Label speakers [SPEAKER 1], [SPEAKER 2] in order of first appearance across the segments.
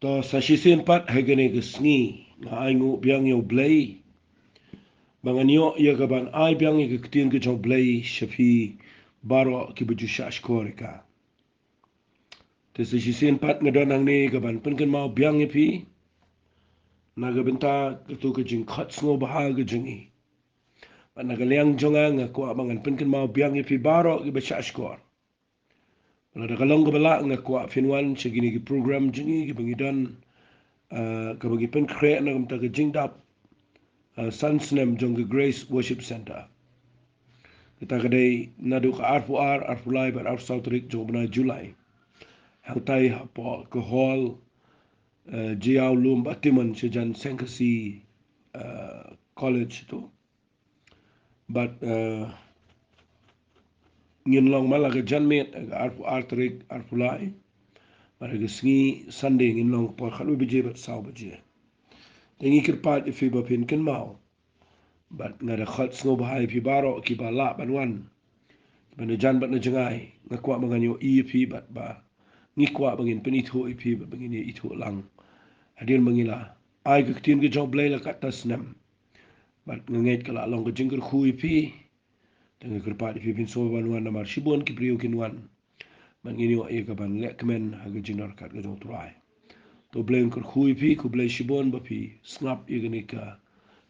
[SPEAKER 1] To sa sisin pat hagane ke sngi nga ai ngu biang yo blay bangan yo ya gaban ai biang ke ktin ke jo blay shafi baro ki baju shash korika. Te sa sisin pat ngadon ang ni gaban pen kan mau biang ye pi na gabenta ke tu ke jing khat sngo baha ke jingi. Pat na galiang jonga nga ko abangan pen kan mau biang ye pi baro ki bashash kor. Ada kalong ke bala nga ko finwan segini ki program jingi ki bangidan ka bagi pen kre na gamta ke jing dap Sunsnem jong Grace Worship Center. Kita kadai nadu ka arfu lai bar arfu Southrik jong bena Julai. Hang tai po ke hall jiau lum batiman sejan sengkasi college tu. But ngin long mala ke janmet arfu artrik arfu lai. Bar ke sengi Sunday ngin long po khalu bije bat sau bije. Tengi kirpat ifi bapin ken mau. But ngada khat snow bahai pi baro ki bala banwan. Bana jan bat na jangai ngakwa manganyo EP bat ba ngikwa bangin penitho EP bat bangin itho lang adil mangila ai ka tin ke job lay la katas nam bat nganget kala long ka jingker khu EP tang kerpa EP pin so ban wan namar shibon ki priyo kin wan bangin yo e ka ban lek men ha ga jinar kat ga jong trai to blame ker khu EP ku blay shibon ba pi snap ye gani ka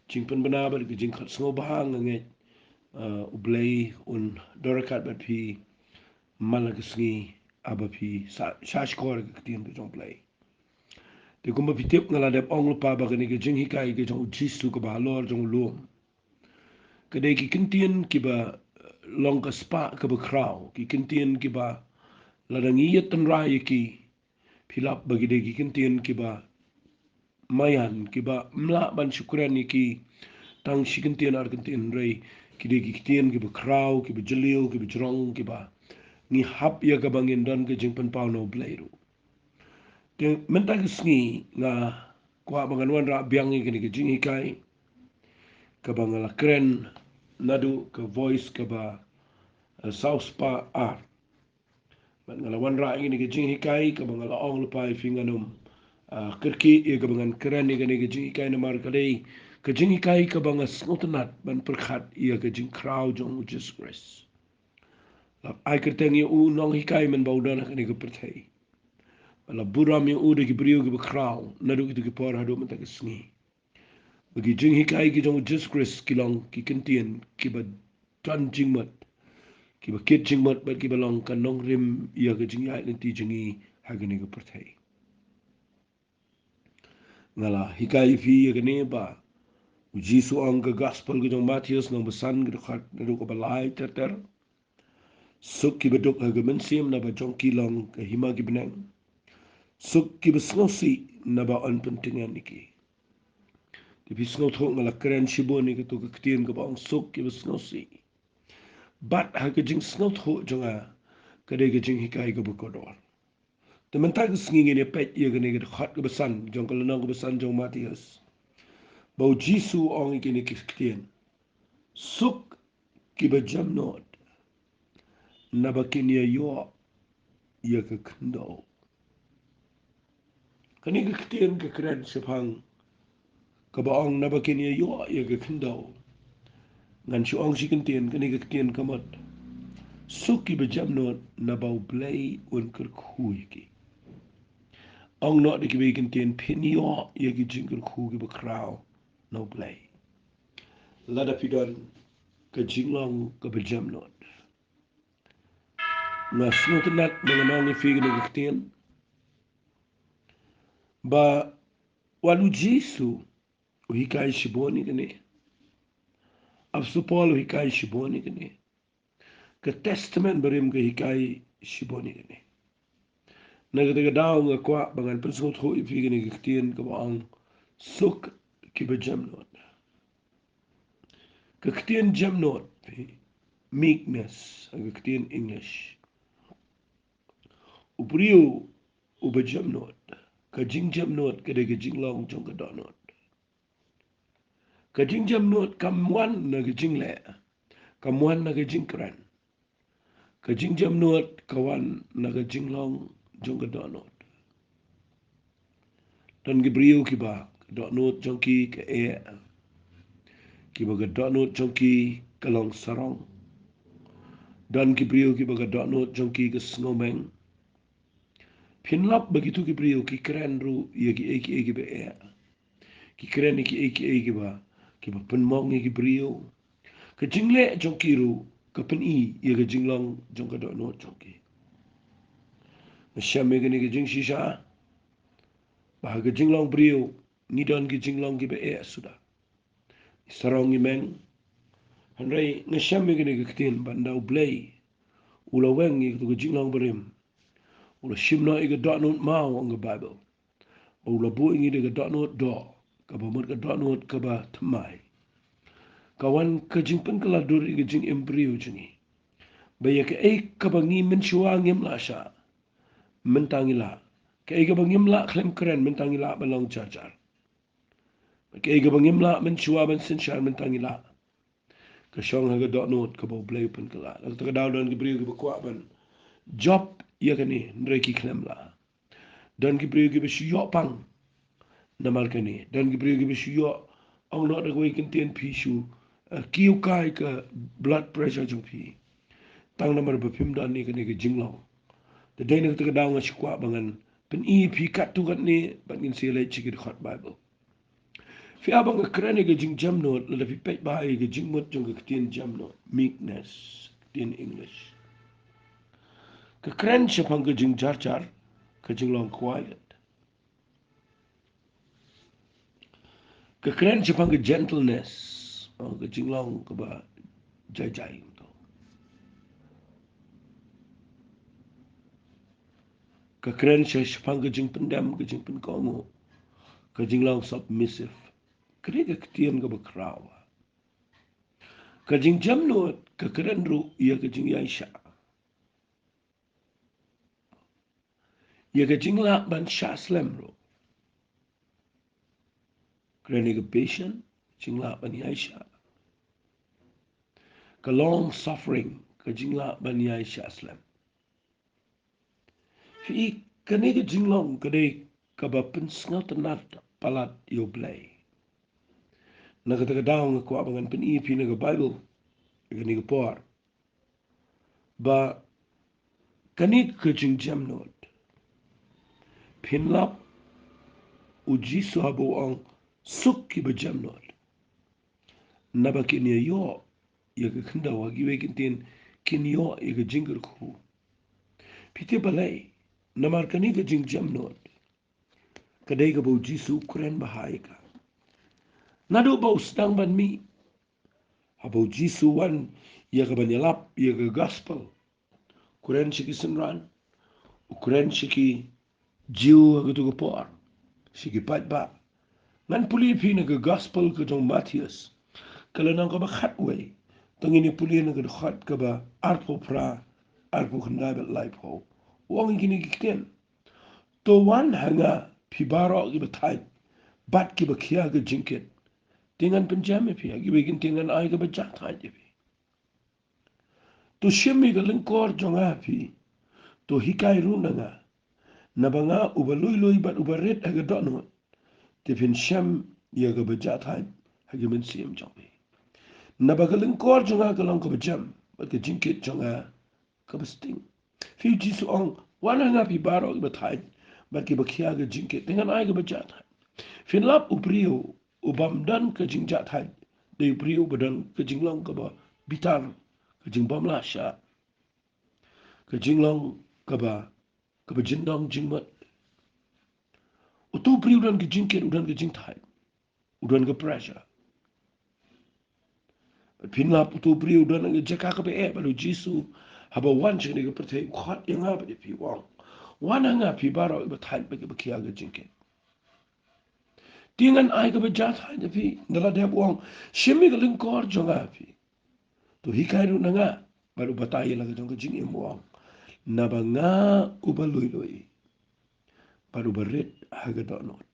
[SPEAKER 1] jingpen bana ba ga jing khat so ba nganget ublay un dorakat bat pi malagasngi abapi shashkor ktin ke jong play te kumba pitip ngala dep ong lupa ba gani ke jinghikai ke jong jisu ke Halor jong lum kede ki kintien ki ba long ka spa ke ba kraw ki kintien ki ba ladang iyet tan rai ki philap bagi de ki kintien ki ba mayan ki ba mla ban syukran ki tang shikintien ar kintien rei ki de ki kintien ki ba kraw ki ba jelio ki ba jrong ki ba ni hap ya ka bangin don ke jingpan pau no blairu te menta ke sngi nga kwa bangan wan ra biang ni ke Jinghikai ka bangala kren nadu ke voice ke ba south pa art ban ngala wan ra ni ke Jinghikai ka bangala ong lupai finganum kerki e ka bangan kren ni ke Jinghikai na mar kadai ke Jinghikai ka banga snotenat ban perkhat ia ke jing crowd jong Jesus Christ lap ai kerteng u nong hikai men baudan ke ni ke perthai Ala buram yang udah kiberiu ke bekrau, nadu itu kipor hadu mentak sengi. Bagi Jinghikai ki jong Jesus Christ kilong ki kentien ki ba tuan jingmat, ki ba kit jingmat bat ki balong kanong rim ia ke jingai nanti jingi hagani ke pertai. Ngala hikai fi ia kene ba Jisu ang ke gospel ke jong Matius nong besan ke dekat nadu ke balai ter suk ki beduk haga mensim na ba jong kilong ke hima ki benang. Suk ki besnosi na ba on pentingan niki. Di bisno thok ngala keren shibo ni ketu ke ketien ke bang suk ki besnosi. Bat ha ke jing sno thok jonga kade ke jing hikai ke bukodor. Temen tak sengi ni pet ye ke ni ke khat ke besan jong ke lenong ke besan jong Matius. Bau Jisu ong ke ni ke ketien. Suk ki bejam not. Na ba kinia yo ye ke kendo. Kani ke ketien ke keren sepang kabaong na bakin ya yo ya ke kendau ngan si ong si kentien kani ke kentien kamat suki bejam no na bau play un ker kui ki ong no de ki kentien pin yo ya ki jingker ku ki bakrao no play lada pidon ke jinglong ke bejam no na snotenat mengenangi fi ke kentien ba walu Jisu hikai shiboni kene Apsupol hikai shiboni kene ke testament berim ke hikai shiboni kene nagadaga daw nga kwa bangan pensot ho ifi kene ke tien ke bang suk ki be jamnot ke tien jamnot meekness ke tien English upriu ube jamnot ke jing jamnot ke de ke jing long jong ke donot ke jing jamnot kamwan na ke jing le kamwan na ke jing kran ke jing jamnot kawan na ke jing long jong ke donot Don Gabriel kiba dot note jonki ke kiba ga dot note jonki kalong sarong. Don Gabriel kiba ga dot note jonki ke snowman. Pinlap begitu Gabriel ki keren ru ia ki eki be ki keren ki eki ba kiba penmong ki Gabriel ke jingle jonki ru ke peni ia ke jinglong jongka dot note jonki. Masyami ke ni ke jing shisha bahaga jinglong Gabriel ni don ki jinglong ki be sudah. Sarong imeng Handrai ngasham gini kitin bandau blay ula weng ik tu jinglong berim ula shimno ik dot not mau ang Bible ula bu ingi de dot not do ka ba mut dot not ka ba tmai kawan ka jingpen kala dur ik jing embryo jingi ba ya ka ek ka ba ngi men shwa ngim la sha mentangi la ka ek ba ngim la klem kren mentangi la ba long char char ka ek ba ngim la men shwa ben sin shar mentangi la ka shong ha dot not ka bo blay pen kala la ta daw don gibriyo ki kwa ban job ya kani ndre ki klem la don gibriyo ki shiyo pang namal kani don gibriyo ki shiyo ang not ko ikin ten pishu kiu kai ka blood pressure jong pi tang namar ba phim don ni kani ki jinglong the day nak ta daw nga shikwa bangan pen e pi kat tu kat ni ban ngin sele chikit khot bible fi abang ka krane ke jing jam no la fi pet ba ke jing mot jong ke tin jam no meekness in English ka kran shapang ke jing char char ka jing long quiet ka kran shapang ke gentleness ka jing long ka ba jai jai to ka kran shapang ke jing pendam ke jing pen kongo ka jing long submissive kre ka tien ka ba krawa ka jing jam no ka kran ru ya ka jing yaisha ya ka jing la ban sha slem ro kran ka patient jing la ban yaisha ka long suffering ka jing la ban yaisha slem fi kane ka jing long ka de ka ba pen sngat nat palat yo blay na ka ta daw nga ko abangan pen EP na ka Bible ka ni ka por ba kani ka jing jam not pinlap uji suhabo ang suk ki ba jam not na ba kin yo ya ka kanda wa giwe kin kin yo ya ka jingar ku pite balay na mar kani ka jing jam not ka de ka ba uji su kuren bahai ka nado ba ustang ban mi abo jisu wan ya ka banyalap ya ka gospel kuren shiki sinran kuren shiki jiu ka tu ka por shiki pat ba ngan puli pi na ka gospel ka jong Matthias kala nang ka ba khatway tangini puli na ka khat ka ba arpo pra arpo khanda ba life ho wong kini kiten to wan hanga pibaro ki ba thai bat ki ba khia ka jinket tingan penjame pi agi begin tingan ai ka ba ja thai pi to shemi ka lengkor jonga pi to hikai runa nga nabanga ubalui lui bat ubaret aga dono te fin sham ya ga bajat hai hagi men siem jongi nabaga lengkor jonga ka long ka bajam bat ka jinkit jonga ka basting fi jisu ong wana nga pi baro ba thai bat ki bakhia ga jinkit dengan ai ga bajat hai fin lap uprio ubam dan ka jingjat hai de uprio badan ka jinglong ka ba bitar ka jingbam la sha ka jinglong ka ba jindong jingmat utu pri udan ke jingket udan ke jingthai udan ke pressure pinlap utu pri udan ke jaka ka be balu jisu haba wan chine ke prate khat yanga ba pi wang wan nga pi baro ba thai ba ke kia ke jingket tingan ai ka ba ja thai de pi ndala de wang shimi ke lingkor jonga pi to hikai ru nga baru batai la ke jong ke jing im wang naba nga ubalui lui baru berit haga donot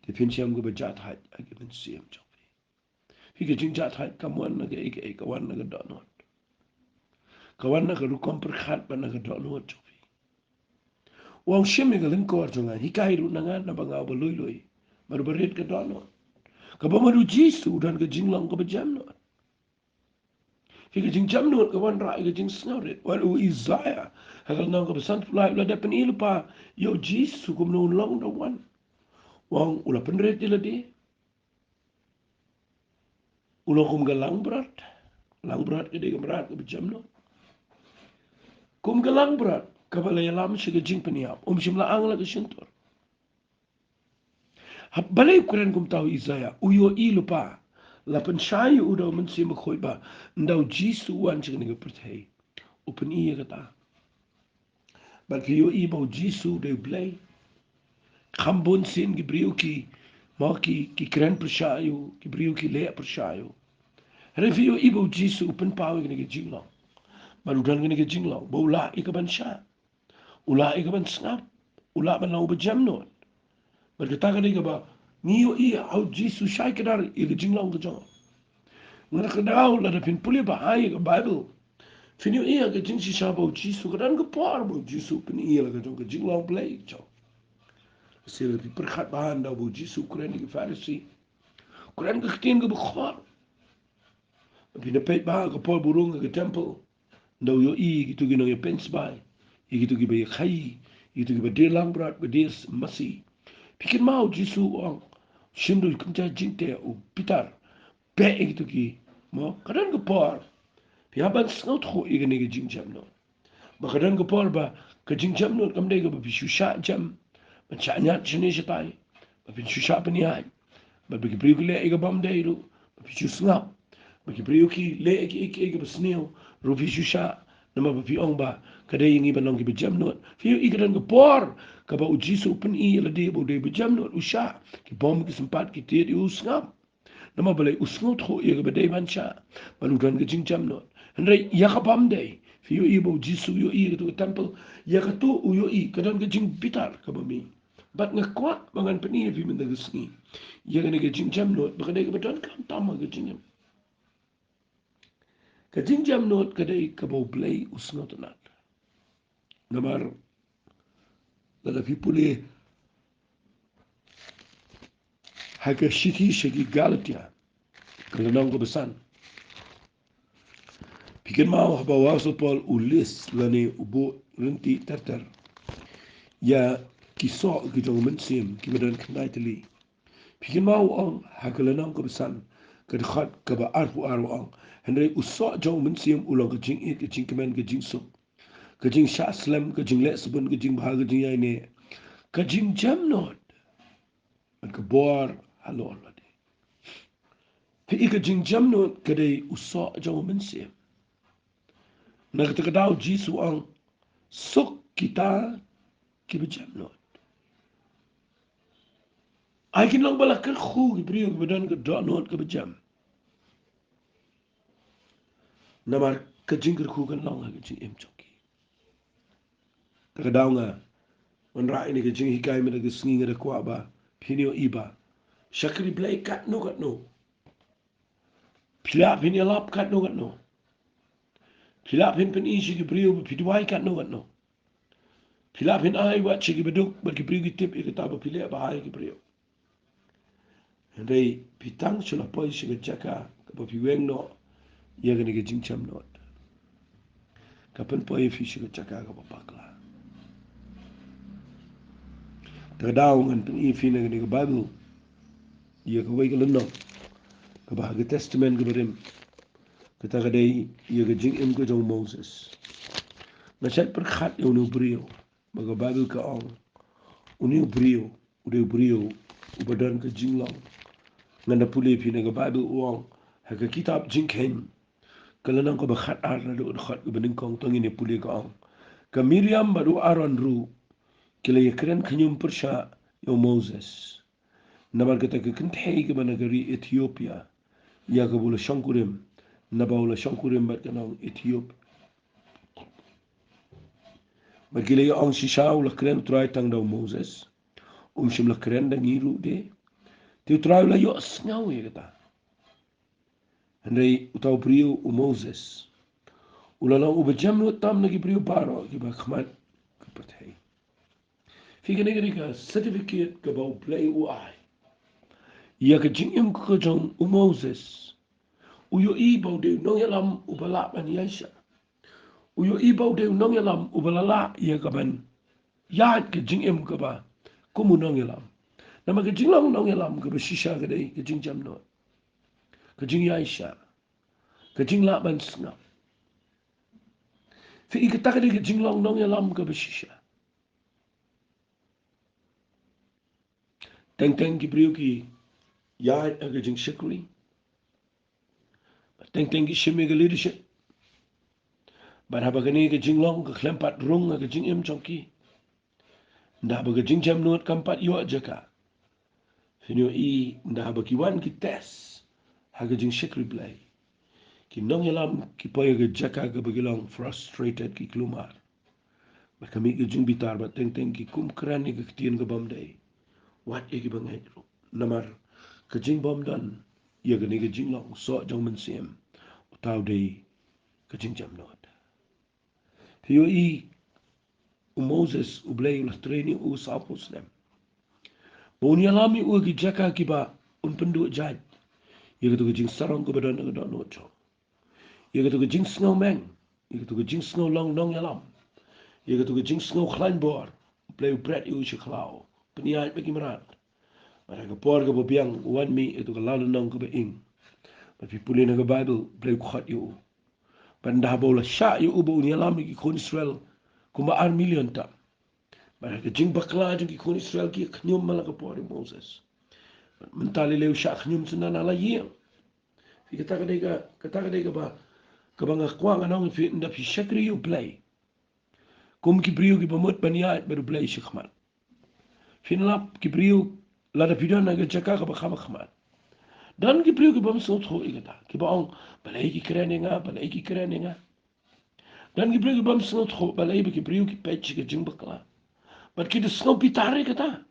[SPEAKER 1] te fin siam go bejat hat agi ben siam jopi hi ke jing jat hat kamuan na ke kawan na ga donot kawan na ga rukom per khat ban na ga donot jopi Wang shim ga len kor jonga hikai ru nangan na bangau baloi loi. Baru berit ke dono. Ka bamaru Jisu dan ke jinglang ke bejam no. Hika jing jam no ke wan rai ke jing snorit. Wan u Isaiah. Hakal nang ke besan fulai ula depan ilupa. Yo Jisu kum no long da wan. Wang ula penret ila di. Ula kum ga lang berat. Lang berat ke dia berat ke bejam no. Kum ga lang berat. Kabalaya lam siya ke jing peniap. Shim la ang la ke shintor. Balay ukuran kum tahu Isaiah. Uyo ilupa. Lapan saya udah mensi makhoi ba. Ndau Jisu wan siya ke perthai. Open iya kata. Bagi yo iba Jisu de blay. Kambon sin ki brio ki mau ki keren persayo, ki brio ki le persayo. Revi yo iba Jisu open power ki jinglang. Baru dan ki jinglang. Ba ula ikaban sya. Ula ikaban ngap. Ula ban lau bejam no. Berkata ka ba ni yo iya au Jisu syai kedar ki jinglang ke jong. Ngara kedau la da pin puli ba ai ka Bible. Finyo iya ke jing si sabo Jisu kedan ke par bo Jisu pin iya la ke jong ke jinglang play jong. Sila di perkhat bahan dah bo Jisu Quran di Farisi. Quran ke ketin ke bukhar. Tapi nepet bahan ke pol burung ke temple. Ndau yo I gitu gino yo pens bai. I gitu gi bay khai. Gitu gi bay lang berat bay masih. Pikir mau Jisu orang shimdu kumca jingte u pitar. Pe gitu gi. Mau kadang ke por. Pihaban snot kho I gini ke jingjam no. Ba kadang ke por ba ke jingjam no kamdai ke bisu sya jam. Mencaknya sini setai. Tapi susah peniai. Bagi beriuk le ega bam day ru. Bagi susngap. Bagi beriuk le ega besneo. Rufi susah. Nama bapi ong ba. Kadai yang iban long ki bejam not. Fiu ika dan kepor. Kaba uji so pen I la de bo de bejam not usah. Ki bom ki sempat ki tiad usngap. Nama balai usngot ho ega badai banca. Balu dan ke jingjam not. Hendrai ya ka bam day. Fiu ibo jisu yo I ke temple. Ya ka tu u yo I. Kadang ke jing pitar kabami. Bat ngekuat bangan peni fi minda gesni. Ya kena ke jingjam not, bakadai ke beton kan tama ke jingjam. Ke jingjam not kadai ke bau play usngot nat. Namar lada fi pule haka shiti shagi Galatia. Kalau nang ko besan. Pikir mau haba waso Paul ulis lani ubo renti terter. Ya kisah kita mensim kibadan kenai teli. Pikir mau ang hakalanang kebesan kedekhat keba arpu ang hendai usok jauh mensim ulang kejing it kejing kemen kejing sup kejing syaslam kejing lek sebun kejing bahag kejing yai ne kejing jam not dan kebor halor ladi. Pi kejing jam not kedai usok jauh mensim. Nak kedau Jisu ang sok kita kebejam not. Aikin lang balak kerhu kibriyo kebedan kedok not kebejam. Namar kejing kerhu kan lang kejing em choki. Kadang nga menra ini ke Jinghikai me ke sengi ngada kwa ba pinio iba shakri play kat no pila pinio lap kat no pila pin isi ke brio pidwai kat no pila pin ai wat chi ke beduk ber ke brio tip ke taba pila ba ai ke brio ndai pitang chula poi shi ke jaka ke ba piweng no ya ke jingcham no kapan poi fi shi ke jaka ke ba pakla Terdau ngan pen ifi na ke Bible ia ke wei ke lenno ke bah ke testament ke berim kita kadai ia ke jing em ke jong Moses na chat perkhat eu no brio baga Bible ke ong uni brio ude brio ubadan ke jing long ngana puli fi na ke Bible uang ha ke kitab jing ken kalanang ko bakhat ar na do khat ke bening kong tongi ne puli ke ong ke Miriam baru Aaron ru kila ya keren kenyum persya yo Moses nabar kata ke kentai ke negeri Ethiopia ya ke bula syangkurim nabaula syangkurim bat kenang Ethiop bagila ya ang sisau la keren try tang daw Moses shim la keren dang iru de ti try la yo snau ya kata andai utau priu Moses ulala ubajam no tam nagi priu baro ki ba khmat ke pathai Fica nega certificate ka bau play uai. Ia ka jingim ka jong u Moses. Uyo I bau de nong yalam ubala ban Yaisha. Uyo I bau de nong yalam ubalala ia ka ban. Ya ka jingim ka ba kumu nong yalam. Nama ka jinglang nong yalam ka ba shisha ka dei ka jing jam no. Ka jing Yaisha. Ka jing la ban snga. Fi I ka taka de ka jinglang nong yalam ka ba shisha. Teng ki briu ki ya ka jing shikri. Teng ki shimi ka leadership. But haba gani ka jinglong ka klempat rung ka jing im chongki. Nda haba ka jing jam nuat kampat yo jaka. Finyo I nda haba ki wan ki tes. Haga jing shikri blay. Ki nong yalam ki poya ka jaka ka bagilong frustrated ki klumar. Ba kami ka jing bitar ba teng ki kum krani ka ktiyan ka bamday. Wat e ki bangay ro. Namar ka jing bom dan. Ia gani ka jinglong so jong man siyem. Utaw day ka jing jam nuat. Finyo I o Moses o blay ulah training o sapos nem. Boni alami o ki jaka ki ba un pendu jaj. Ia katu jing sarong ko badan ka don no cho. Ia katu jing snow meng. Ia katu jing snow long nong yalam. Ia katu jing snow klein bor. Play bread u shiklau. Peniai bagi merat. Mara ka por ka biang wan mi itu ka lalu nong ka ba ing. But pi pulin ka Bible play khat yu. Panda bola sha yu ubu ni alami ki kon Israel kuma ar million ta. Mara ka jing bakla jing ki kon Israel ki knyum malaka por Moses. Mentali leu sha knyum sunana la yeng. Fi kata ka ba ka ba ngakwa nganong fi nda fi shakri yu play. Kum ki brio ki bamut baniat baru play shikmat. Fin lap ki brio la da pidon na jaka ka ba khamat. Dan ki brio ki bam so tho igata. Ki ba ong balai ki kren nga. Dan ki brio ki bam so tho balai ki brio ki pech ki jing bakla. But ki de snow pitare kata.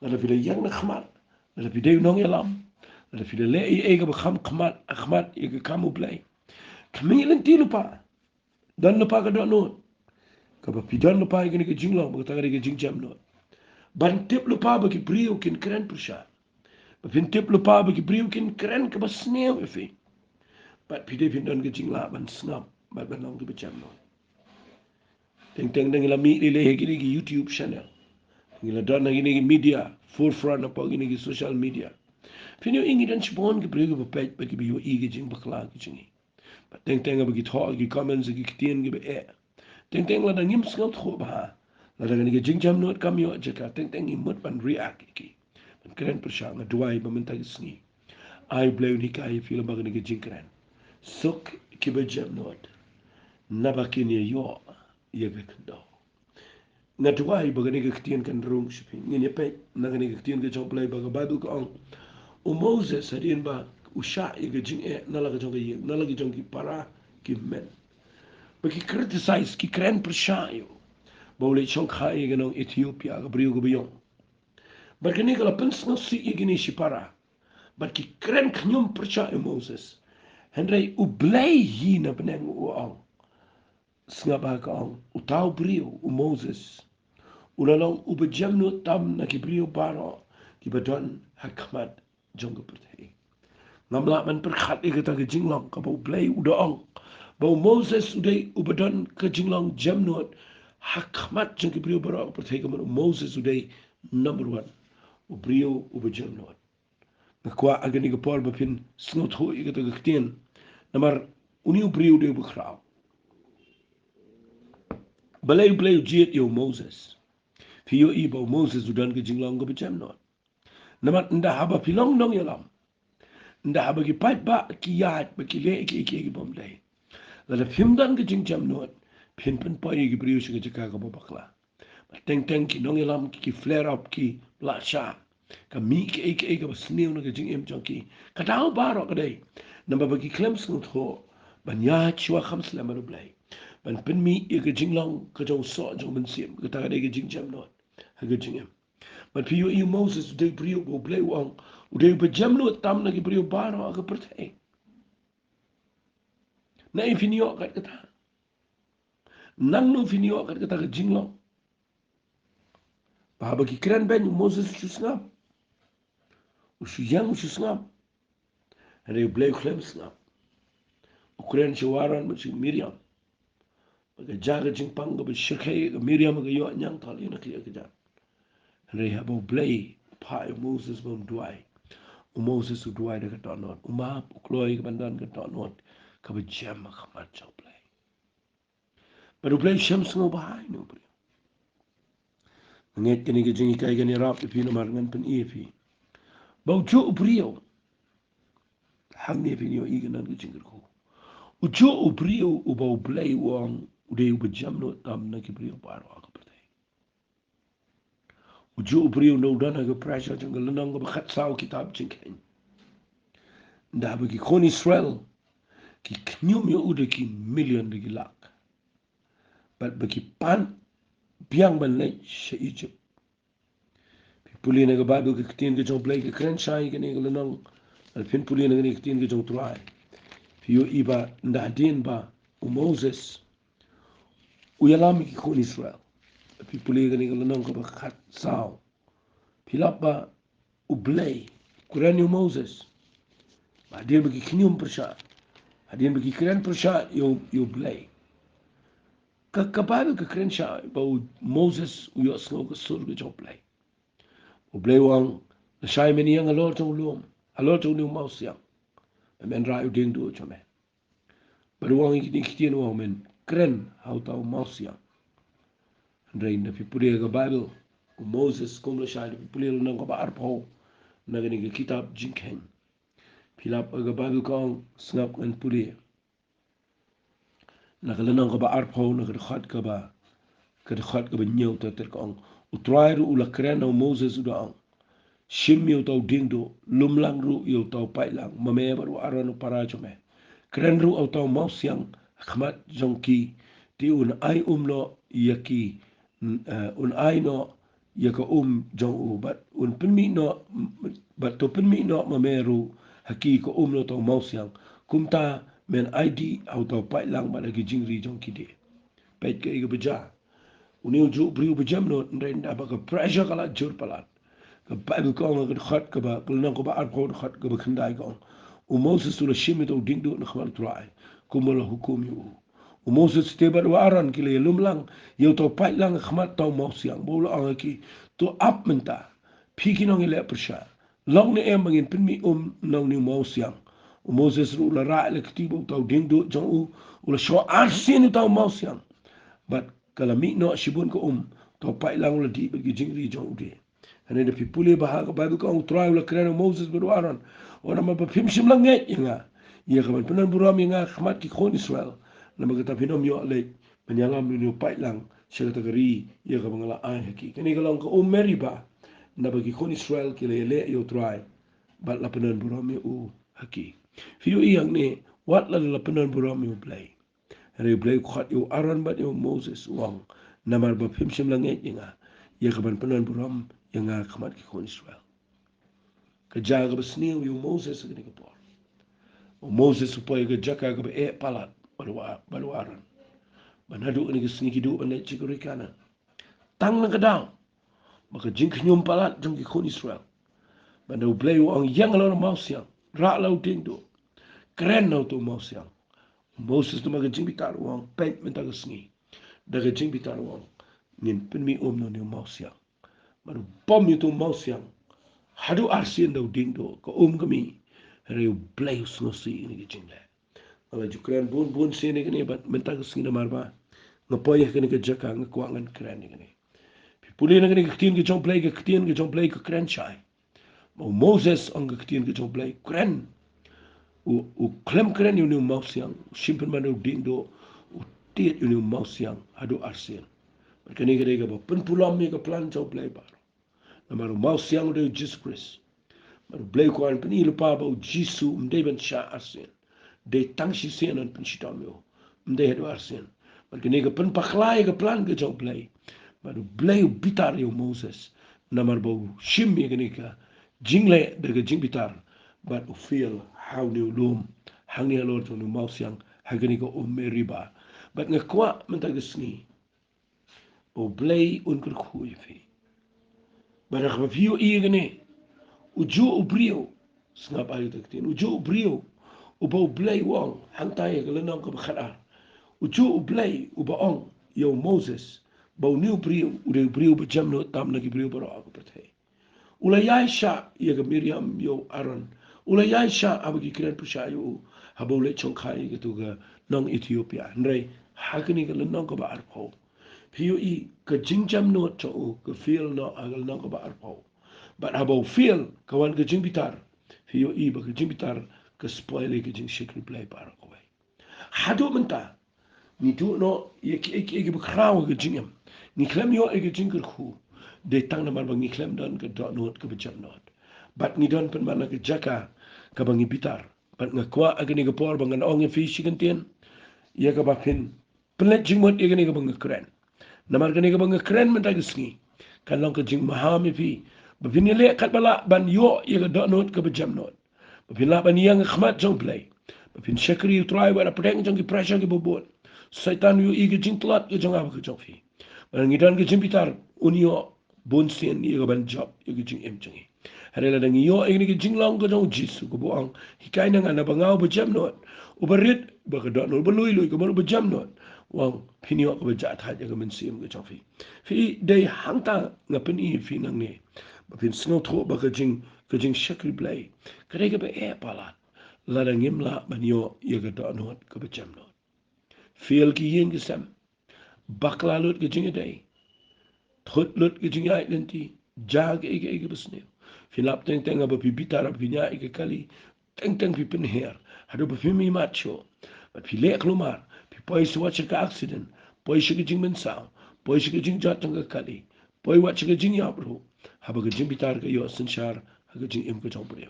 [SPEAKER 1] La da pidon yang na khamat. La da pidon nong yalam. La da pidon le e ka ba khamat e ka kamu play. Kami lenti lupa. Dan lupa ka do no. Ka ba pidon lupa e ka jinglong ba ta ka jing jam no. Ban tip lupa ba ki brio kin kren persha. Ba fin tip lupa ba ki brio kin kren ka ba sneo efi. But pide fin don ka jingla ban snap ba ban nong ka ba jam no. Teng ngila mi le he ki YouTube channel. Ngila don na ki media forefront apa ki social media. Fin yo ingi dan chibon ki brio ka ba page ba ki bi yo I ki jing bakla ki jingi. Ba teng ba ki tho ki comments ki kitien ki ba e. Teng la da ngim snap tho ba. La da ki jing jam no kam yo jaka teng imut ban react ki. Ban kren persha nga duai ba mentag sngi. Ai bleu ni kai fila ba ki jing kren. Sok ki ba jam no. Nabakini yo ye gekdo. Nga duai ba ki kitien kan rung shipping. Ngin pe na ki kitien ka chong play ba ka Bible ka ong. O Moses hadin ba usha ye jing e na la ka chong ye na la ki chong ki para ki men. Ba ki criticize ki kren persha yo. Boleh chong khai ganong Ethiopia ka brio ka biyong. Bar kini kala pens no si igini shipara. Bar ki kren knyum percha e Moses. Henry ublay hi na beneng uang. Snga ka ang utaw brio u Moses. Ulalong ubejam no tam na ki brio baro ki badon hakmat jong pertai. Ngamla man perkhat ikata ke jinglong ka bau blay udaong. Bau Moses uday ubadon ke jinglong jam no hakmat jong ki brio baro pertai ka Moses uday number 1. O brio o bejam no. Nakwa agani ka por bapin snot ho ikata ka ktien. Namar uni o brio de bukrao. Balay blay jiet yo Moses. Fiyo iba Moses udan ke jinglong ka bejam no. Namar nda haba pilong nong yalam. Nda haba ki pat ba ki yat ba ki le ki bom day. La fimdan ke jing jam no. Pin pa ki brio shi ka bakla. Teng ki nong yalam ki flare up ki la sha. Ka mi ki ka snew na ka jing im jong ki. Ka tao baro ka day. Namba ba ki klems ngut ho. Ban ya chwa khams la maru blay. Ban pin mi ka jinglong ka jong so jong ban sim. Ka ta ka day ka jing jam no. Ha ka jing im. Ban piyo i Moses uday brio bo blay wang. Uday ba jam no tam na ki brio baro ka pertay. Na infinio kat kata. Nang no finio kat kata ka jinglong. Bahaba ki kren ben Moses usngap. Usiyang usngap. Reu bleu klem snap. Ukren shawaran mit Miriam. Baga jaga jingpang ga bishakay ga Miriam ga yo nyang tal ina kiya ga. Reu habo blay pa Moses bom duai. Moses u duai da ka not. Umap ukloy ga bandan ka not. Ka ba jam ka mat chaw blay. Pero blay shams ngo bahay no blay. Nget kini ga Jinghikai ga ni rap ipi na marngan pen ipi. Bau jo ubrio. Hang ni ipi ni o iganan ga jingir ko. Ujo ubrio ubau blay wang uday ubajam no tam na kibrio paro ako patay. Ujo ubrio no dana ga pressure jang lanang ga bakat saw kitab jingken. Nda ba ki kon Israel ki knyum yo uda ki million de lak. But ba ki pan biang ban lay sa Egypt. Puli na ga Bible ka kitin ga jong blay ka kren shay ka ni ga lanang alpin puli na ga ni kitin ga jong turay. Piyo iba nda din ba o Moses uyalami ki kon Israel. Pipuli ka ni ka lanang ka bakat saw. Pilap ba ublay kuran yung Moses. Hadin bagi kinyum persya. Hadin bagi keren persya yung blay. Kakabal ka keren siya ba Moses uyos ngo ka surga jong blay. Ublay wang na siya meniyang Halor tong luom. Halor tong yung maus yang. Men rayo ding do chome. Baru wang ikitin wang men keren hau tau maus yang. Andray na pipuli ka Bible Moses kumla siya pipuli nang ka ba arpaw. Nagani ka kitab Jinghikai. Pilap aga Bible kong snap ngan puli. Nakalanang ka ba arpaw nakadakhat ka ba nyaw tatar kong utray ru ulakren na Moses udaang shim yaw taw dingdo lumlang ru yaw taw pailang mamaya baru aran parajo me kren ru aw taw mausyang khmat jongki ti un ay umno yaki un ay no yaka jong u bat un pinmi no bat to pinmi no mameru haki ko no taw mausyang kumta men ID aw taw pailang ba lagi jingri jongki de pet ke ga beja Uniu ju briu bejam no ndenda ba ka pressure kala jur palat. Ka Bible ko nga khat ka ba kulna ko ba ar ko khat ka ba khandai ko. U Moses tu la shimi to ding do na khwal trai. Kumala hukum yu. U Moses te ba waran ki le lumlang yo to pai lang khmat to mo siang bo la ki to up menta. Piki no ile persha. Long ne em bangin pinmi no ni mo siang. U Moses ru la ra le ktibo to ding do jong u la sho ar sin to mo siang. But kalami no shibun ko to pai lang la di bagi jingri jong de ane de pipuli baha ka Bible ko try la kreno Moses berwaran ora ma pim shim lang ngai inga ye ka penan buram inga khmat ki khon Israel na magata pinom yo le penyangam ni pai lang sila tagari ye ka bangala ai haki kani ka lang ko meriba na bagi khon Israel ki le yo try bat la penan buram yo haki fiyo iyang ni wat la penan buram yo play Hari blay khat yo aran bat yo Moses wang namar ba pim shim lang inga ye kaban penan buram yang khmat ki kon Israel ka jaga basni yo Moses ni ka por o Moses supaya ka jaka ka palat balwaran banadu ni ka sni ki du ban chikuri kana tang na kadang maka jing nyum palat jong ki kon Israel bandu blay wang yang lo mausyang ra lo ding do keren no to mausyang Moses tu maga jing bitar wang pet menta ka sni daga jing bitar wang nin pinmi no ni mausyang baru bom itu mausyang hadu arsin do ding do ko kami reu blay usnosi ni jing le ala jukran bun sini kini bat menta ka sni na marba ngapoy kini ka jaka ngkwangan kren ni kini puli na kini kitin ki jong play ka kitin ki jong play ka kren chai Moses ang kitin ki jong play kren u klem keren yun yung mausyang simple man yung ding do u tiit yun yung mausyang hadu arsin kani kani ka ba penpulam mi ka plan chow play bar na maru mausyang do Jesus Christ maru play ko an peni lupa ba Jesus mde ben sha arsin de tang shi sen an pen shitam yo mde hadu arsin kani ka pen paklai ka plan ka chow play maru play bitar yung Moses na maru ba shim mi kani ka jingle daga jing bitar but u feel how new loom hang ni Halor tu mau siang hagani ko meriba but nga kwa mentagasni o blay un kur khui fi Barang vio gane ujo ubrio snap ayo taktin ujo ubrio uba ublay wong hantay galanong ka bakara ujo ublay uba ong yo Moses ba new brio ude brio ba jamno tam nagi brio baro ako patay ulayay sha yaga Miriam yo Aaron ulayay sha abagi kiran pushayo habole chongkai gitu ga nong Ethiopia nrai hakini galanong ka ba arpo Pio ka jingjam no cho ka feel no agal nong ka ba arpo but about feel kawan ke jing bitar hiyo ba ke jing bitar ke spoil ke jing shikri play para ko wai hado menta ni tu no ye bekrawe ke jingem ni klem yo ke jing ku de tang na mar bangi klem don ke dot not ke bejam not but ni don pen mana ke jaka ka bangi bitar but ngakwa agni ke por bangan ong e fi shigantien ye ka ba pin pelet jing mot ye ke bangi kren namar ke bangi kren menta ke sngi kan long ke jing mahami fi Bapin le kat bala ban yo ye ga dot not ke bejam not. Bapin la ban yang khmat jong play. Bapin shakri try wa preng jong ki pressure ki bobot. Satan yu ige jing tlat ke jong ab ke jong fi. Ban ngidan ke jing pitar unio bon sen ye ga ban job ye ke jing em jong. Hare la dang yo ige ke jing long ke jong jisu ko boang. Hikai na ngana bangau bejam not. Uberit ba ke dot not belui lui ke bejam not. Wang pinyo ke bejat hat ye ke men sim ke jong fi. Fi dei hangta ngapin I fi nang ni. Bapin snow tro ba ka jing shakri blay kadega ba e palat la da ngim la ban yo ye ga don hot ka ba jam not feel ki yin ki sam bakla lut ka jing day thot lut ka jing identity jag ege besne filap teng teng ba pi bitara pi nya ege kali teng teng pi pen her hado ba fi mi macho ba pi le klumar pi poi so watch ka accident poi shi ka jing men sao poi shi ka jing jat teng ka kali poi watch ka jing ya bro haba ka jing bitar ka yo sanchar ha jing em ka jong bro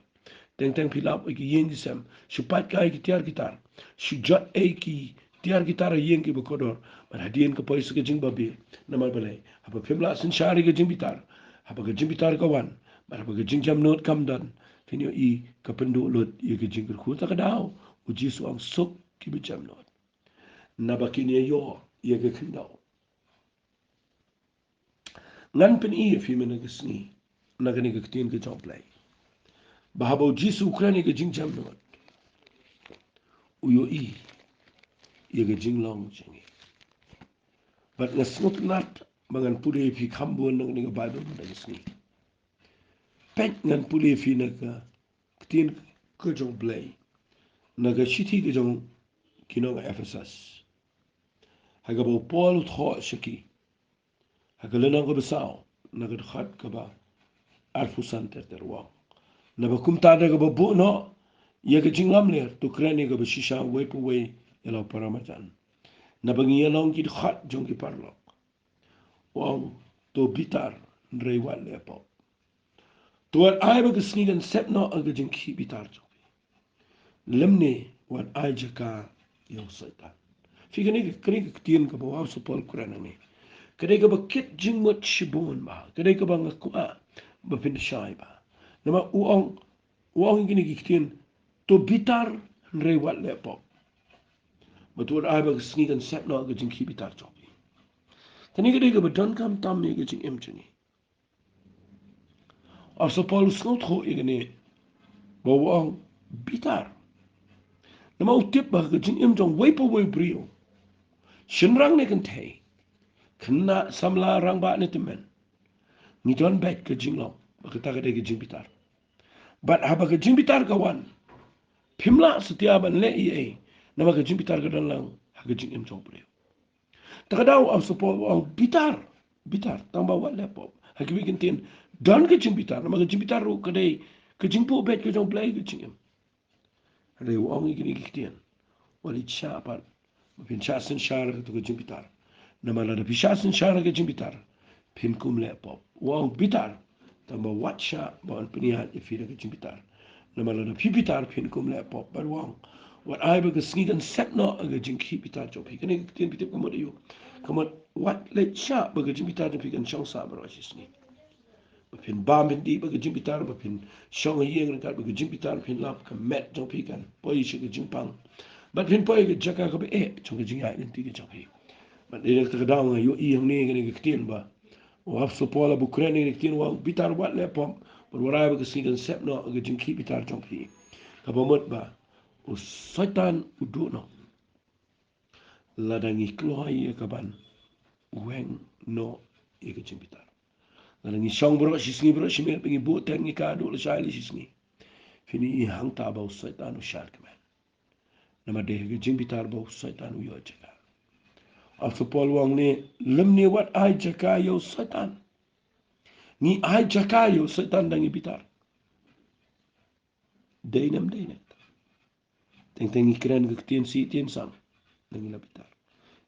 [SPEAKER 1] teng teng pilap ki yen di sam supat ka ki tiar gitar su jot ki tiar gitar yen ki bekodor man hadien ka poi ka jing babi namal balai haba pimla sanchar ka jing bitar haba ka jing bitar ka wan man haba ka jing jam not kam dan finyo ka pendu lot ye ka jing ku ta ka daw uji suang sok ki bi jam not nabakini yo ye ka kindau ngan pen fi mena ka sni nagani ka tin ka jong play bahabo jisu ukraini ke jing jam not uyo ye ke jing long jingi but na snot nat mangan pule fi khambo nang ni bible na sni pek ngan pule fi na ka tin ko jong play na ga shiti ke jong kinong Ephesus haga bo Paul tho shiki haga lena ko besao na ga khat ka ba alfusan terwa na ba kum ta da ba bu no ye ke jingam le to krani ga ba shisha we pu we yalo paramatan na bangi yalong ki khat jong ki parlo wong to bitar rei wa le po to wat ai ba gisni gan set no aga jing ki bitar jo lemne wat ai jaka yo satan fi gani kri tien ka ba so pol kurana ni kre ka ba kit jing mot shibon ba kre ka ba ngakwa ba fin shai ba na ma uong gini ki tien to bitar rei wa le po betul ai ba gisni gan set no aga jing ki bitar jo Tani ka ba don kam tam me ka jing em jini और so Paul snot ho igene bo wang bitar na mau tip ba ka jing em jong wei po wei brio shin rang ne kan thei khna samla rang ba ne timen ni don bet ka jing long ba ka ta ka de ka jing bitar but ha ba ka jing bitar ka wan phimla setia ban le e na ba ka jing bitar ka don lang ha ka jing em jong brio ta ka daw am so Paul wang bitar tang ba wa le pop ha ki wi kan tin don ka jing bitar na ma ka jing bitar ru ka dei ka jing po bet ka jong play ka jing em Reu ong igini giktian. Wali chapan. Pin chasen shara to ka jimbitar. Namala da pishasen shara ka jimbitar. Pin kum le pop. Wong bitar. Tamba watcha bon pinia ifira ka jimbitar. Namala da pipitar pin kum le pop. But wong. What I be ka snigan set no aga jinki bitar jo pi. Kani giktian pitip kamot iyo. Kamot what le cha ba ka jimbitar da pi kan chong sa baro sisni. Pin bam pin di ba ka jimbitar ba pin shong yeng ka ba ka jimbitar pin lap ka met jong pi kan poi shi ka jimpang ba pin poi ka jaka ka ba e chong ka jinga len ti ka jong pi ba de ka da nga yo I hang ne ka ni ka tien ba Wap sopola bukreni ni tin wang bitar wat le pom berwarai ba kesini kan sep no ke jingki bitar jongpi kabamot ba u satan udu no ladangi kloai kaban weng no ye ke jing bitar ladangi song bro sisni bro simel pengi bo tengi ka do le sai sisni fini i hang ta ba satan u shar kemen nama de ke jing bitar ba satan u yo jaka af sopol wang ne lemni wat ai jaka yo satan ni ai jakayo setan dangi bitar dainam dainet teng teng ikren ke tien si tien sang dangi la bitar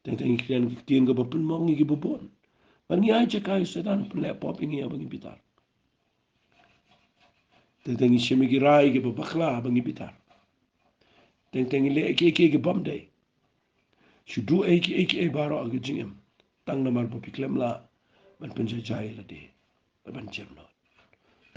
[SPEAKER 1] teng teng ikren ke tien ke bapun mongi ke bobon ban ni ai jakayo setan ple pop ini abangi bitar teng teng ishemi ke rai ke babakla abangi bitar teng teng ile ke bamdai shudu ke baro ke jingem tang namar papiklem la ban penjajai la de ban jemno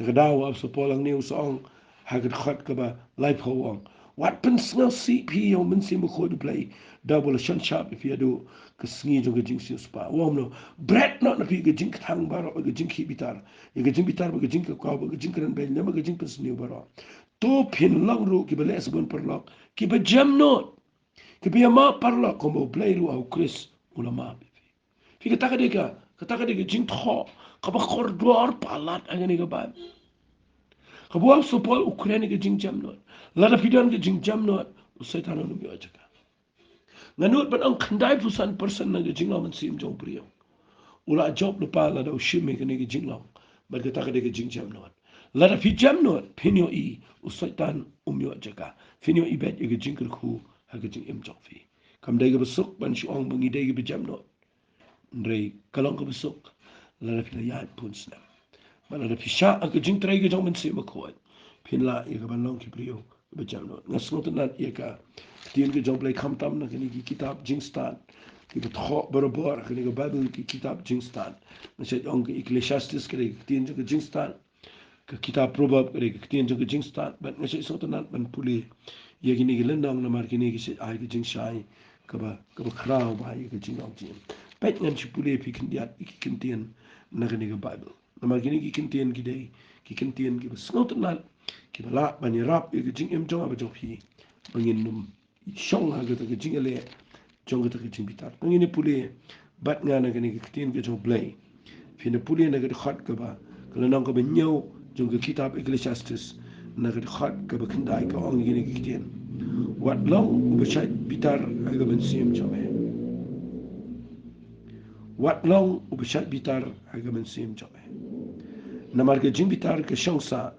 [SPEAKER 1] Tegadaw ab sopolang ni usong hagat khat kaba life hawang. What pen snel CP yo men si mo khod play double shan sharp if you do kesngi jo ke jing si spa. Wom no bread not na pi ke jing thang baro ke jing ki bitar. Ye ke jing bitar ke jing ka ke jing kran bel ne ke jing pes ni baro. To pin long ru ki bele sabon per lok ki be jam not. Ki be ma par lok ko play ru au Chris ulama. Fi kata ka jing tho ka ba khor dor palat angani ka ba Kabuang supol Ukraine ke jing jam not. Lada pidan ke jing jam not. Usai tanah numi aja ka. Nganut ban ang kandai pusan person na ke jing lawan sim jong priyo. Ula job lupa lada ushime ke ke jing lawan. Ban kata ke jing jam not. Lada pi jam not. Pinyo I usai tan umi aja ka. Pinyo I bet ke jing kerku ha ke jing im jong fi. Kam dai ke besuk ban siong bangi dai ke jam not. Ndrei kalong ke besuk. Lada pila yat pun snap. Mana ada pisah aku jing terai ke jang mensi makuat. Pinla ia ke bandong kipriyo berjam not. Ngasngot nat ia ke tiun ke jang play kam tam nak ni kitab jing stan. Kita thok berobor ni ke Bible ki kitab jing stan. Nasi ong ke Ecclesiastes ke tiun ke jing stan. Ke kitab Proverb ke tiun ke jing stan. But nasi sot nat ban puli ia kini ke lendang namar kini ke ai ke jing shai ke ba krau ba ia ke jing ong jing. Pet ngan si puli pi kendiat ikin tiun nak ni ke Bible. Nama gini ki kentian ki dei ki kentian ki besngot nal ki bala bani rap ki jing em jong aba jong phi bangin num shong ha ga ki jing ele jong ga ki jing bitar ngini puli bat nga na gini ki kentian ki jong blay phi na puli na ga khat ka ba kala nang ka benyo jong ki kitab Ecclesiastes na ga khat ka ba kendai ka ong gini ki kentian wat long ba chat bitar aga ben sim jong wat long ba chat bitar aga ben sim jong Namar ke jing bitar ke shangsa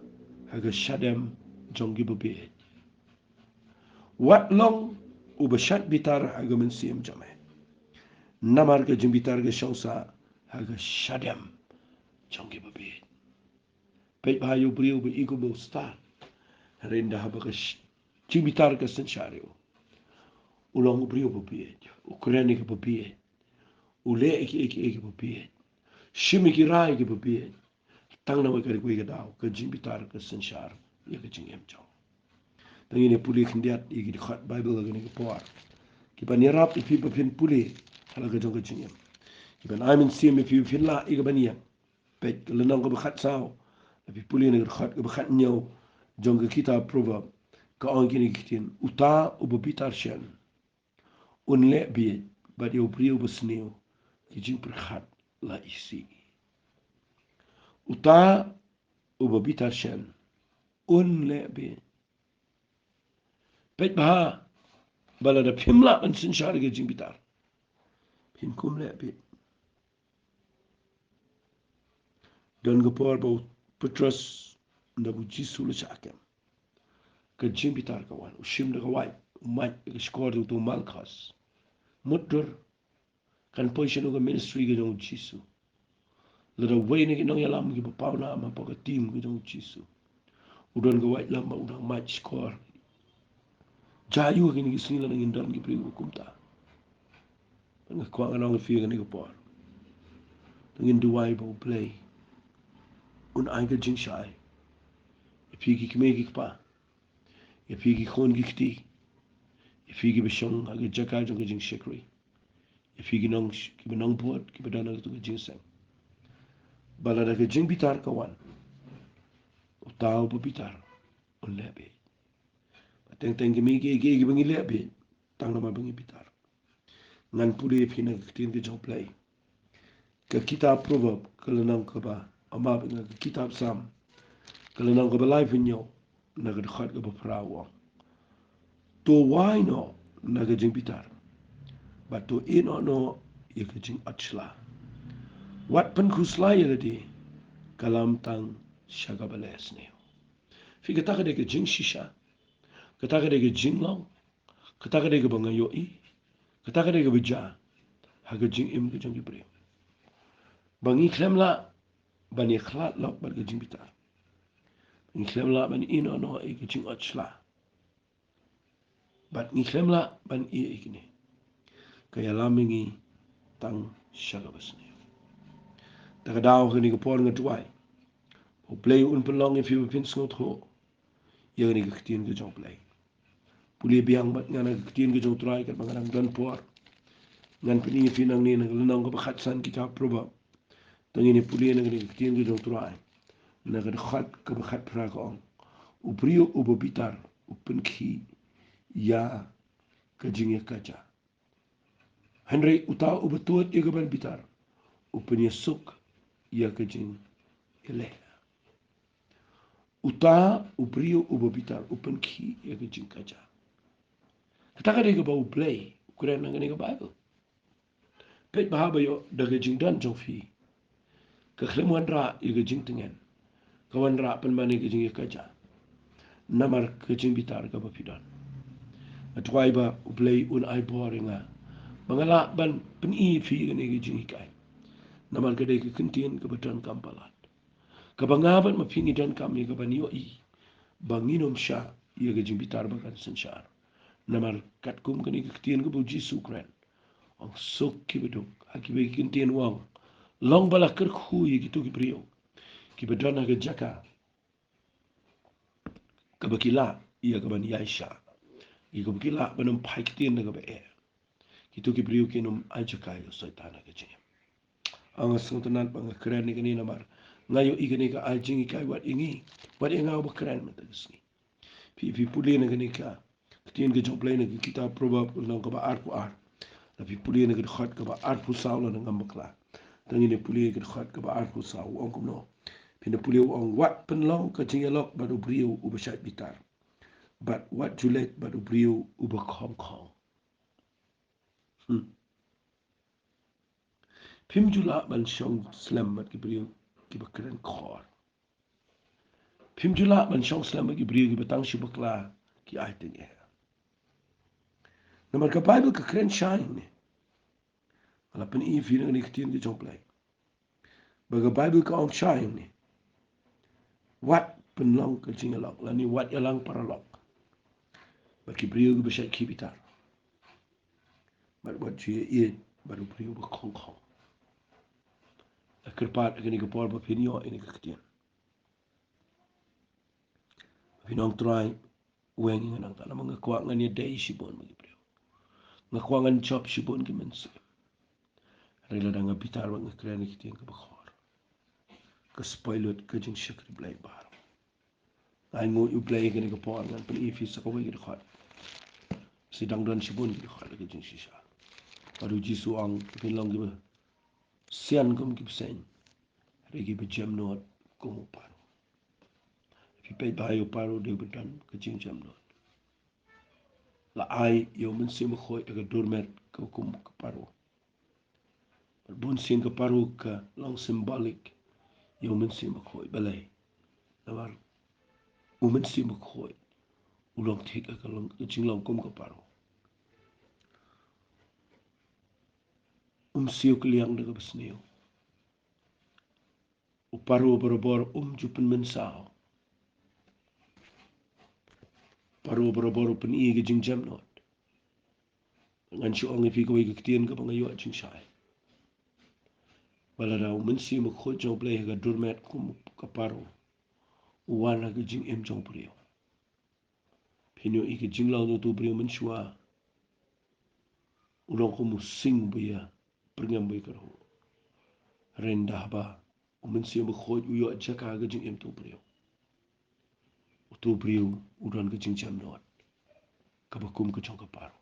[SPEAKER 1] haga shadem jongi bubi. Wat long ubashat bitar haga mensim jame. Namar ke jing bitar ke shangsa haga shadem jongi bubi. Peit bahayu beriu be igu bo star. Renda haba ke jing bitar ke senshario. Ulang beriu bubi. Ukraini ke bubi. Ule eki bubi. Shimi ki rai ke bubi. Tang nama kari kuih kedau ke jing bitar ke senshar ya ke jing em jong. Tangi ni puli kendiat igi di khat Bible lagi ni ke puar. Kipan nirap ipi bapin puli hala ke jong ke jing em. Kipan aimin sim ipi bapin la igi baniak. Pet ke lenang ke bakhat sao. Tapi puli ni ke khat ke bakhat nyau jong ke kitab Proverb. Ke orang kini kitin uta ubu bitar shen. Unle biet bat yau priu besniu ki jing perkhat la isi. Uta ubu bitar shen. Unle biet. Pet baha bala da pimla an sin shar ke jing bitar. Pim kum le bit. Dan gepor bau Petrus da bu jisu le chakem. Ke jing bitar kawan. Ushim da kawai. Umat ke skor tu malkas. Mudur kan position ke ministry ke jong jisu. Lada way ni nong yalam ke bapau na ama pa ke team ke jong jisu. Udan kawai lama udang mat skor. Jayu ke ni kisini la ngin dan ke pri hukum ta. Nang kwa nang fi ke ni gepor. Ngin duai bau play. Un ai ke jing shai. Pigi kmegi pa. Ya pigi khon gikti. Ya pigi bishong agi jaka jong jing shekri. Ya pigi nong ki benong buat ki bedana tu jing sang. balada ke jing bitar kawan utau bitar on lebe teng gemi ge bengi lebe tang nama bengi bitar ngan pule phina tin ke joplay ke kitab proverb kelenang ke ba ama benga ke kitab sam kelenang ke ba life nyo na ke khat ke ba prawo to why no na ke jing bitar but to in no ye ke jing achla wat pen khuslai ye di kalam tang shagabales ne fi ke ta ke jing shisha ke ta ke jing long ke ta ke bangayo I ke ta ke bija ha ke jing im ke jing bre bangi khlemla bani khlat lok bar ke jing bitar ni khlemla ban in no e ke jing achla but ni khlemla ban I ikne kaya lamingi tang shagabas ne ta daw ke ni ko por ngatwai o play un pelong if you pin snot ho ye ni ke tin ke jong play puli biang bat ngana ke tin ke jong trai ke bangang dan por ngan pini finang ni nang nang ko khat san kitab proba tangi ni puli nang ni ke tin ke jong trai na ke khat ke khat pra ko u brio u bitar u pen khi ya ke jinge kaca Henry uta u betuat ye ke ban bitar u pen suk ya ke jing ele uta u brio u bitar u pen khi ya ke jing kaca kata ka ke bau play kuren nang ni ke bible pet bahaba yo daga jing dan jong fi ke khlemuan ra ye ke jing tingen kawan ra pen mani ke jing kaca namar ke jing bitar ka ba fidan atwai ba play un ai boringa mangala ban pen I fi ne ke Jinghikai namar ke de ke kentien ke betan kampalat ke bangaban ma fingi dan kami ke banio I banginom sha ye ke jing bitar ba kan sensyar namar kat kum ke ne ke kentien ke bu Jisu kren ang sok ki beduk aki be kentien wang long bala ker khu ye gitu ki brio ki bedan ke jaka ke bakila ye ke ban yaisha ye ke bakila banum pai kentien ke be Itu ki brio ki num ajakai soitana ke jing ang sultanat bang keren ni kini namar ngayo ikani ka ajing kai wat inga ba keren mata gisni fi puli na kini ka tin ke joplay na kita proba na ka ba art ar na fi puli na ka khat ka ba art pu saw na ngam bakla tangi ne puli ka khat ka ba art pu saw ong kum no pina puli ong wat pen long ka jing lok ba do brio u ba shat bitar but what julet ba do brio u ba khong khong Pim jula ban shong slam mat ki brio ki bakran khor. Pim jula ban shong slam mat ki brio ki batang shi bakla ki aiting e. Namar ka Bible ka kren shine ne. Ala pen I fi ni kitin ki jong play. Ba ka Bible ka ong shine ne. Wat pen long ka jingalok la ni wat yalang paralok. Ba ki brio ki bashat ki bitar. Ba wat juye ie ba do brio ba khong khong. La kerpat ka ni ka por ba pinyo ini ka kitin. Pinong try wengi nang ta namang kwa ngani day sibon magi brio. Ngakwangan chop sibon ki mense. Rela da nga bitar wa nga kren ki tin ka bakhor. Ka spoilot ka jing shakri blay bar. Ay ngo yu blay ka ni ka por ngan pan ifi sa kaway ki khot. Si dang dan sibon ki khot ka jing shisha. Paru jisu ang pinlong ki ba sian kum ki psen. Regi ba jam not kumu paru. Fi pay bayo paru de bedan ka jing jam not. La ay yo mensi mo khoy ka dormet ka kum ka paru. Bun sin ka paru ka long symbolic yo mensi mo khoy balay. Nawar mensi mo khoy ulong tik ka long jing long kum ka paru. Siyo keliang de ka besneo. O paru barabor jupen mensao. Paru barabor pen I ka jing jam not. Ngan si ong ifi ka wai ka kitien ka pangayo at jing shay. Wala raw mensi mo khoy jong play ka durmet kum ka paru. Uwana ka jing em jong priyo. Pinyo I ka jing lang no tu priyo mensua. Ulong ko mo sing buya. Pringam buya karo. Rendah ba. umen siya makhoj uyo jaka ga jing em tu brio udan ga jing jam not ka bakum ka chong ka paro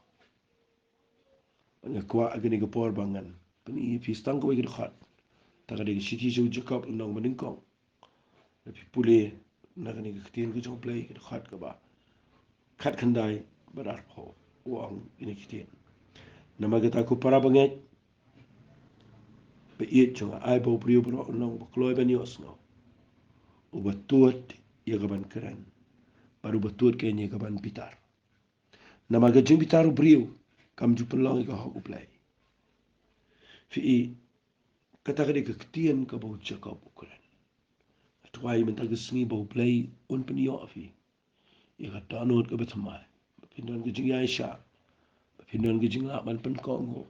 [SPEAKER 1] nya kwa agani ga por bangan pani pistang ko ga khat ta ga de shiti jo jakap nong maning kong na pi pule na ga ni ga tin ga chong play ga khat ka ba khat khandai badar pho wang ini kitin na ma ga ta ko para bangai be it chong ai bo brio bro nong ba kloi ban yos no u ba tuot ya ga ban kran baru ba tuot ke ni ga ban pitar na ma ga jing pitar brio kam ju pelong ga ho play fi kata ka ka kitien ka bau cakap ukuran tuai men tag sngi bau play un pen yo afi ya ka tanot ka betmai pinon ka jing ya sha pinon ka jing la man pen ko ngo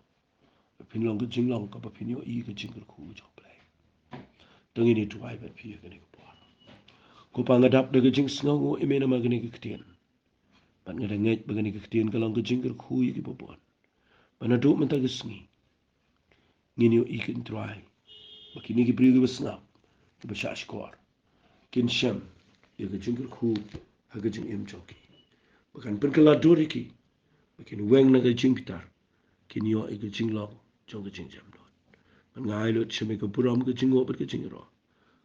[SPEAKER 1] pinon ka jing long ka pa pinyo I ka jing ka khu jo play tangi ni tuai ba pi ka ni ko pa ko pa ngadap da ka jing sngo ngo emena ma ka ni ka kitien pan ngada ngai ba ka ni ka kitien ka long ka jing ka khu yi ki po pon mana do men tag sngi ngini yo I kan tuai bakini ki priyo ki basngap ki bashash kwar kin sham ya ka jing ka khu ha ka jing em choki bakan pen ka la dori ki bakin weng na ka jing pitar kin yo I ka jing long chong ka jing jam do man ngai lo chame ka buram ka jing obat ka jing ro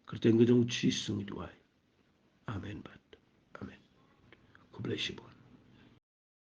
[SPEAKER 1] kerteng ka jong chi sung tuai amen bat amen ko bless you